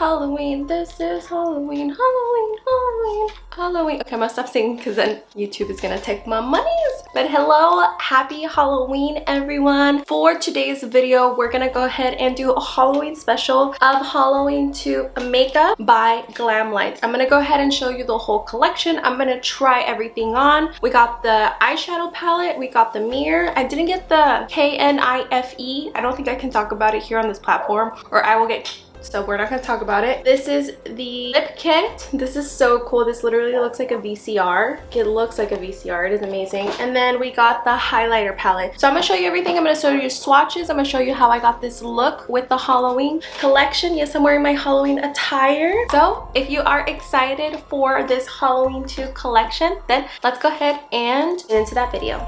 Halloween, this is Halloween, Halloween, Halloween, Halloween. Okay, I'm gonna stop singing because then YouTube is gonna take my monies. But hello, happy Halloween everyone. For today's video, we're gonna go ahead and do a Halloween special of Halloween 2 makeup by Glamlite. I'm gonna go ahead and show you the whole collection. I'm gonna try everything on. We got the eyeshadow palette, we got the mirror. I didn't get the KNIFE. I don't think I can talk about it here on this platform or I will get, so we're not gonna talk about it. This is the lip kit. This is so cool. This literally looks like a VCR. It looks like a VCR. It is amazing. And then we got the highlighter palette. So I'm gonna show you everything. I'm gonna show you swatches. I'm gonna show you how I got this look with the Halloween collection. Yes, I'm wearing my Halloween attire. So if you are excited for this Halloween 2 collection, then let's go ahead and get into that video.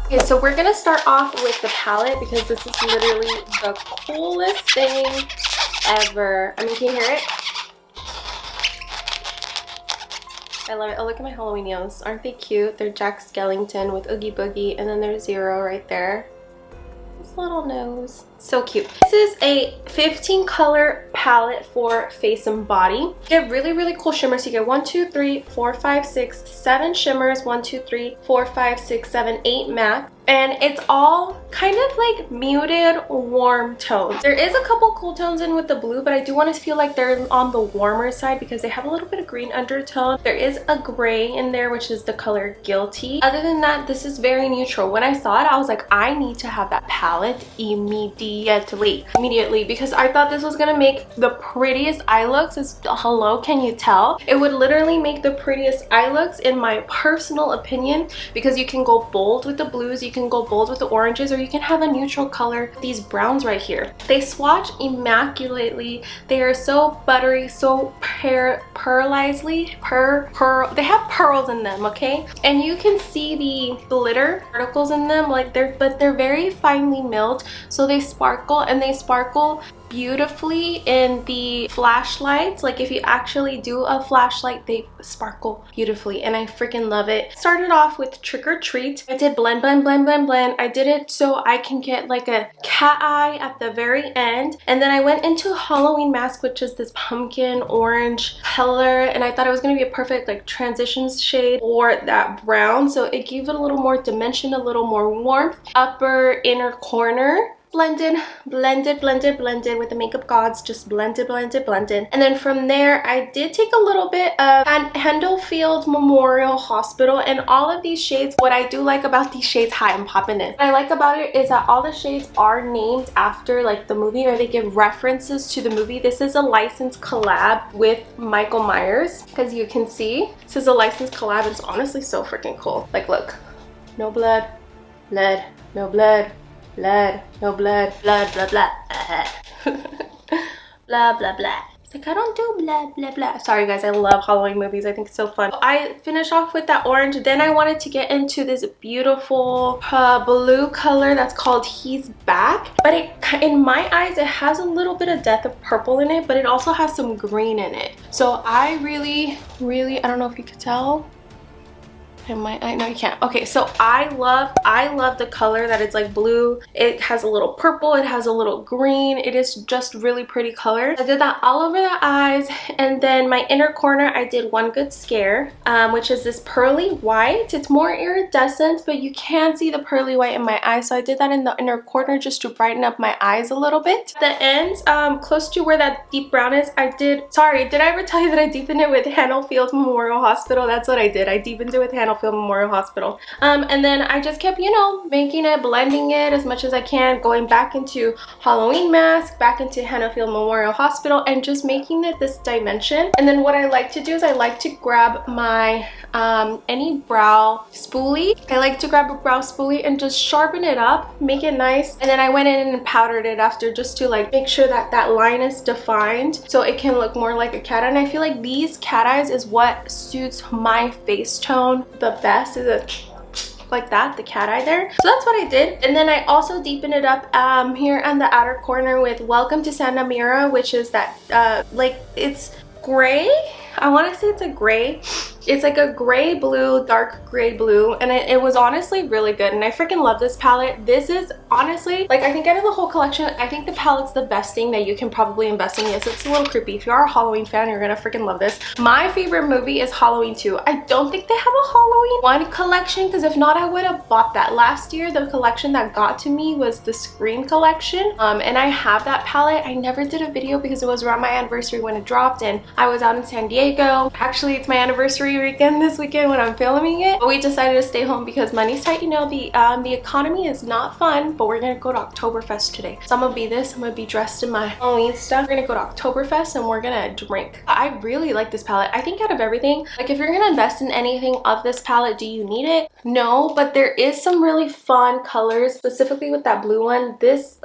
Okay, so we're gonna start off with the palette because this is literally the coolest thing ever. I mean, can you hear it? I love it. Oh, look at my Halloweenios. Aren't they cute? They're Jack Skellington with Oogie Boogie, and then there's Zero right there. His little nose. So cute. This is a 15 color palette for face and body. You get really cool shimmers. You get 1, 2, 3, 4, 5, 6, 7 shimmers. 1, 2, 3, 4, 5, 6, 7, 8 matte. And it's all kind of like muted warm tones. There is a couple cool tones in with the blue, but I do want to feel like they're on the warmer side because they have a little bit of green undertone. There is a gray in there, which is the color Guilty. Other than that, this is very neutral. When I saw it, I was like, I need to have that palette immediately because I thought this was gonna make the prettiest eye looks. It's, hello, can you tell? It would literally make the prettiest eye looks in my personal opinion because you can go bold with the blues, you can go bold with the oranges, or you can have a neutral color, these browns right here. They swatch immaculately. They are so buttery, so pearlizely, they have pearls in them, okay? And you can see the glitter particles in them, like they're very finely milled, so they sparkle, and they sparkle beautifully in the flashlights. Like if you actually do a flashlight, they sparkle beautifully, and I freaking love it. Started off with Trick or Treat. I did blend. I did it so I can get like a cat eye at the very end, and then I went into Halloween Mask, which is this pumpkin orange color, and I thought it was going to be a perfect like transitions shade for that brown, so it gave it a little more dimension, a little more warmth. Upper inner corner, blended with the makeup gods, just blended. And then from there, I did take a little bit of Hendelfield Memorial Hospital, and all of these shades, what I do like about these shades, hi, I'm popping in. What I like about it is that all the shades are named after like the movie, or they give references to the movie. This is a licensed collab with Michael Myers, as you can see. This is a licensed collab. It's honestly so freaking cool. Like, look, no blood, no blood, no blood, blah blah blah. Blah blah blah. It's like, I don't do blah blah blah. Sorry guys, I love Halloween movies. I think it's so fun. I finished off with that orange. Then I wanted to get into this beautiful blue color that's called He's Back. But in my eyes, it has a little bit of depth of purple in it, but it also has some green in it. So I really, I don't know if you could tell. No, you can't. Okay, so I love the color that it's like blue. It has a little purple, it has a little green. It is just really pretty color. I did that all over the eyes, and then my inner corner, I did One Good Scare, which is this pearly white. It's more iridescent, but you can see the pearly white in my eyes, so I did that in the inner corner just to brighten up my eyes a little bit. The ends, close to where that deep brown is, did I ever tell you that I deepened it with Hendelfield Memorial Hospital? That's what I did. I deepened it with Hendelfield Memorial Hospital, and then I just kept, you know, making it, blending it as much as I can, going back into Halloween Mask, back into Hendelfield Memorial Hospital, and just making it this dimension. And then what I like to do is I like to grab my any brow spoolie. I like to grab a brow spoolie and just sharpen it up, make it nice, and then I went in and powdered it after, just to like make sure that that line is defined so it can look more like a cat eye. And I feel like these cat eyes is what suits my face tone the best, is a like that, the cat eye there. So that's what I did. And then I also deepened it up here on the outer corner with Welcome to Santa Mira, which is that like, it's gray. I want to say it's a gray, It's like a gray blue, dark gray blue, and it was honestly really good, and I freaking love this palette. This is honestly, like, I think out of the whole collection, I think the palette's the best thing that you can probably invest in. Yes, it's a little creepy. If you are a Halloween fan, you're gonna freaking love this. My favorite movie is Halloween 2. I don't think they have a Halloween 1 collection, because if not, I would have bought that. Last year, the collection that got to me was the Scream collection, and I have that palette. I never did a video because it was around my anniversary when it dropped, and I was out in San Diego. Actually, it's my anniversary weekend this weekend when I'm filming it, but we decided to stay home because money's tight. You know, the economy is not fun, but we're gonna go to Oktoberfest today. So I'm gonna be this. I'm gonna be dressed in my Halloween stuff. We're gonna go to Oktoberfest and we're gonna drink. I really like this palette. I think out of everything, like, if you're gonna invest in anything of this palette, do you need it? No, but there is some really fun colors, specifically with that blue one. This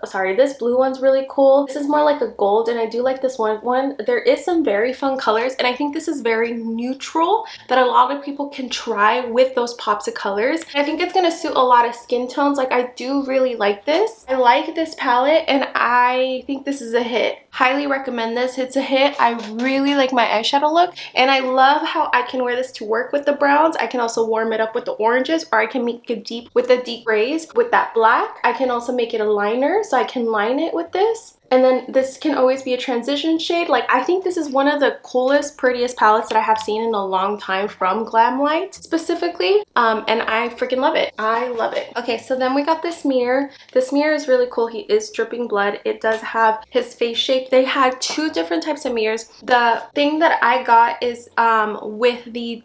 blue one's really cool. This is more like a gold, and I do like this one. There is some very fun colors, and I think this is very neutral that a lot of people can try with those pops of colors. I think it's gonna suit a lot of skin tones. Like, I do really like this. I like this palette, and I think this is a hit. Highly recommend this. It's a hit. I really like my eyeshadow look, and I love how I can wear this to work with the browns. I can also warm it up with the oranges, or I can make it deep with the deep grays with that black. I can also make it a liner, so I can line it with this. And then this can always be a transition shade. Like, I think this is one of the coolest, prettiest palettes that I have seen in a long time from Glamlite specifically. And I freaking love it. I love it. Okay, so then we got this mirror. This mirror is really cool. He is dripping blood. It does have his face shape. They had two different types of mirrors. The thing that I got is with the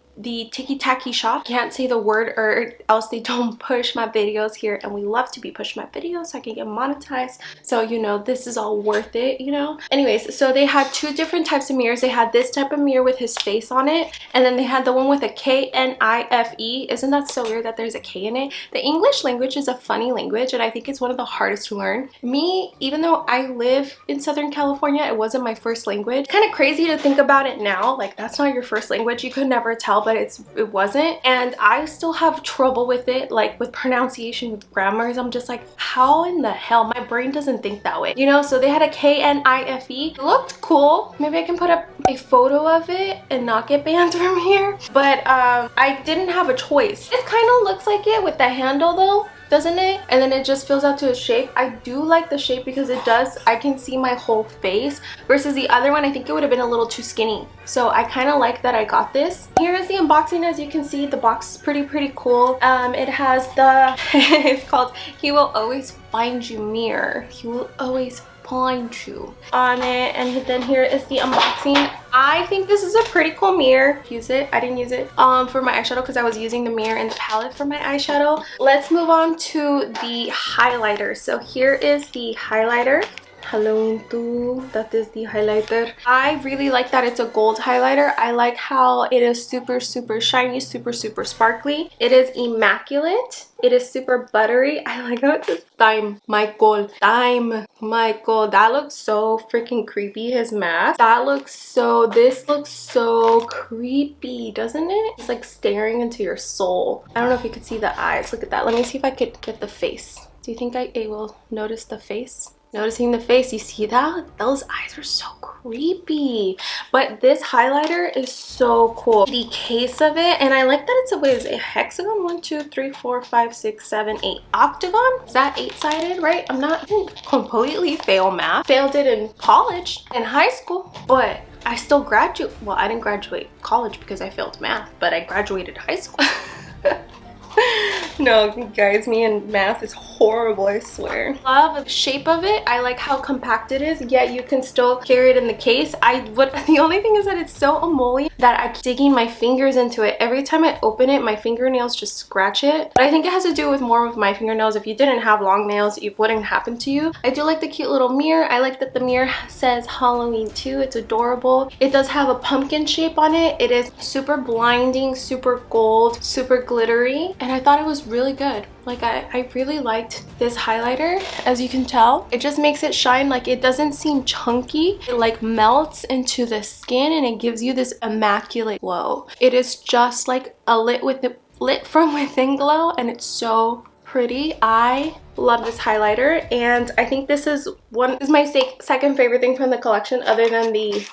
tiki-taki shop. Can't say the word or else they don't push my videos here, and we love to be pushed my videos so I can get monetized. So, you know, this is all worth it, you know. Anyways, so they had two different types of mirrors. They had this type of mirror with his face on it, and then they had the one with a K-N-I-F-E. Isn't that so weird that there's a K in it? The English language is a funny language, and I think it's one of the hardest to learn. Me, even though I live in Southern California, it wasn't my first language. Kind of crazy to think about it now. Like, that's not your first language. You could never tell, but it wasn't, and I still have trouble with it, like with pronunciation, with grammars. I'm just like, how in the hell? My brain doesn't think that way, you know. So they had a K-N-I-F-E. It looked cool. Maybe I can put up a photo of it and not get banned from here, but I didn't have a choice. It kind of looks like it with the handle though, doesn't it? And then it just fills out to a shape. I do like the shape because it does, I can see my whole face, versus the other one, I think it would have been a little too skinny. So I kind of like that I got this. Here is the unboxing. As you can see, the box is pretty cool. It has the it's called He Will Always Find You mirror. He will always find you on it. And then here is the unboxing. I think this is a pretty cool mirror. Use it. I didn't use it for my eyeshadow because I was using the mirror and the palette for my eyeshadow. Let's move on to the highlighter. So here is the highlighter. Halloween 2, that is the highlighter. I really like that it's a gold highlighter. I like how it is super shiny, super sparkly. It is immaculate. It is super buttery. I like how it says time Michael. Time Michael. That looks so freaking creepy, his mask. This looks so creepy, doesn't it? It's like staring into your soul. I don't know if you could see the eyes. Look at that. Let me see if I could get the face. Do you think I will notice the face? Noticing the face, you see that? Those eyes are so creepy. But this highlighter is so cool. The case of it, and I like that it's a hexagon. 1, 2, 3, 4, 5, 6, 7, 8. Octagon? Is that 8-sided, right? I didn't completely fail math. Failed it in college, in high school, but I still graduate. Well, I didn't graduate college because I failed math, but I graduated high school. No, guys, me and math is horrible, I swear. Love the shape of it. I like how compact it is, yet you can still carry it in the case. The only thing is that it's so emollient that I'm digging my fingers into it. Every time I open it, my fingernails just scratch it. But I think it has to do with more of my fingernails. If you didn't have long nails, it wouldn't happen to you. I do like the cute little mirror. I like that the mirror says Halloween 2. It's adorable. It does have a pumpkin shape on it. It is super blinding, super gold, super glittery, and I thought it was really good. Like, I really liked this highlighter. As you can tell, it just makes it shine. Like, it doesn't seem chunky. It like melts into the skin and it gives you this immaculate glow. It is just like a lit from within glow, and it's so pretty. I love this highlighter, and I think this is my second favorite thing from the collection, other than the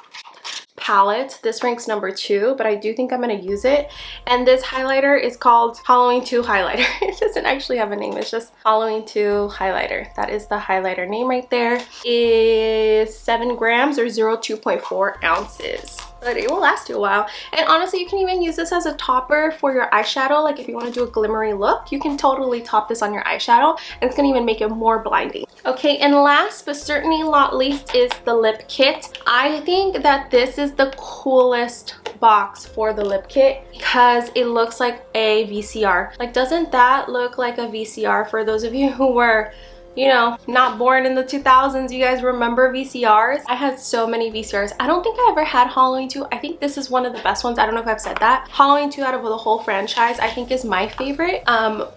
palette. This ranks number 2, but I do think I'm going to use it. And this highlighter is called Halloween 2 highlighter. It doesn't actually have a name. It's just Halloween 2 highlighter. That is the highlighter name right there. Is 7 grams or 2.4 ounces. But it will last you a while. And honestly, you can even use this as a topper for your eyeshadow. Like if you want to do a glimmery look, you can totally top this on your eyeshadow, and it's going to even make it more blinding. Okay, and last but certainly not least is the lip kit. I think that this is the coolest box for the lip kit because it looks like a VCR. Like, doesn't that look like a VCR? For those of you who were, you know, not born in the 2000s, you guys remember VCRs? I had so many VCRs. I don't think I ever had Halloween 2. I think this is one of the best ones. I don't know if I've said that. Halloween 2 out of the whole franchise, I think is my favorite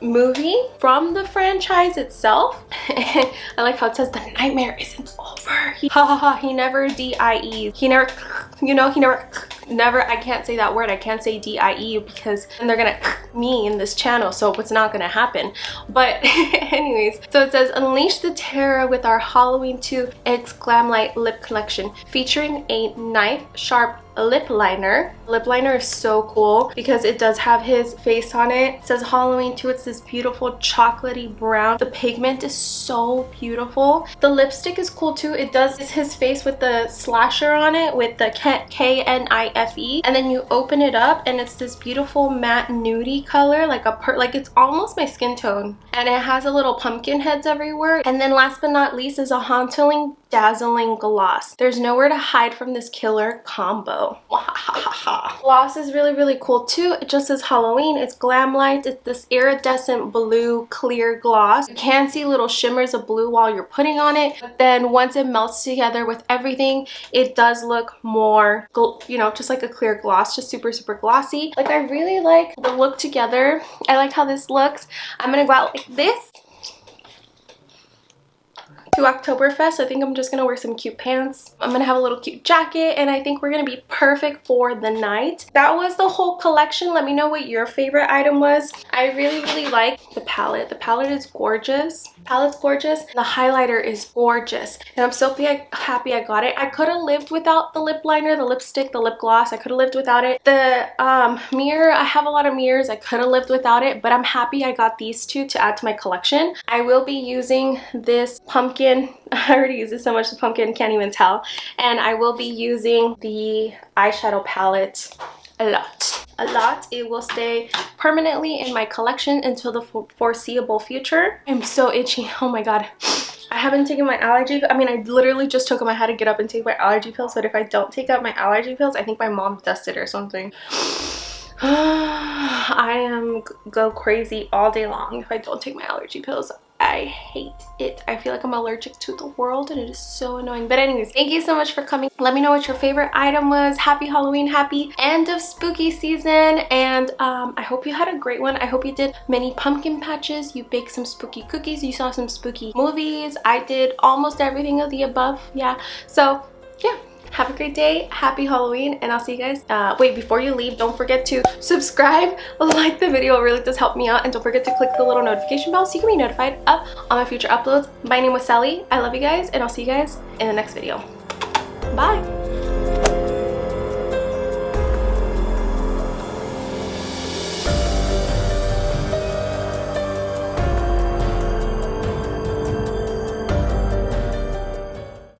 movie from the franchise itself. I like how it says the nightmare isn't over. He never DIEs. He never, you know, he never, I can't say that word. I can't say DIE because then they're gonna me in this channel, so it's not gonna happen. But anyways, so it says unleash the terror with our Halloween 2 X Glamlite lip collection featuring a knife sharp lip liner. Lip liner is so cool because it does have his face on it. It says Halloween 2. It's this beautiful chocolatey brown. The pigment is so beautiful. The lipstick is cool too. It does his face with the slasher on it with the KNIFE, and then you open it up and it's this beautiful matte nudie color, like like it's almost my skin tone, and it has a little pumpkin heads everywhere. And then last but not least is a haunting, dazzling gloss. There's nowhere to hide from this killer combo. Gloss is really cool too. It just says Halloween. It's Glamlite. It's this iridescent blue clear gloss. You can see little shimmers of blue while you're putting on it, but then once it melts together with everything, it does look more, you know, just like a clear gloss, just super glossy. Like, I really like the look together. I like how this looks. I'm gonna go out like this to Oktoberfest. I think I'm just gonna wear some cute pants. I'm gonna have a little cute jacket, and I think we're gonna be perfect for the night. That was the whole collection. Let me know what your favorite item was. I really like the palette. The palette is gorgeous. The palette's gorgeous. The highlighter is gorgeous, and I'm so happy I got it. I could have lived without the lip liner, the lipstick, the lip gloss. I could have lived without it. The mirror, I have a lot of mirrors. I could have lived without it, but I'm happy I got these two to add to my collection. I will be using this pumpkin. I already use it so much, the pumpkin, can't even tell. And I will be using the eyeshadow palette a lot. It will stay permanently in my collection until the foreseeable future. I'm so itchy. Oh my god. I haven't taken my allergy. I mean, I literally just took them. I had to get up and take my allergy pills, but if I don't take out my allergy pills, I think my mom dusted or something. I am go crazy all day long if I don't take my allergy pills. I hate it. I feel like I'm allergic to the world, and it is so annoying. But anyways, thank you so much for coming. Let me know what your favorite item was. Happy Halloween, happy end of spooky season, and I hope you had a great one. I hope you did many pumpkin patches, you baked some spooky cookies, you saw some spooky movies. I did almost everything of the above. Yeah, so yeah, have a great day, happy Halloween, and I'll see you guys. Wait, before you leave, don't forget to subscribe, like the video, it really does help me out, and don't forget to click the little notification bell so you can be notified of all my future uploads. My name was Sally. I love you guys, and I'll see you guys in the next video. Bye.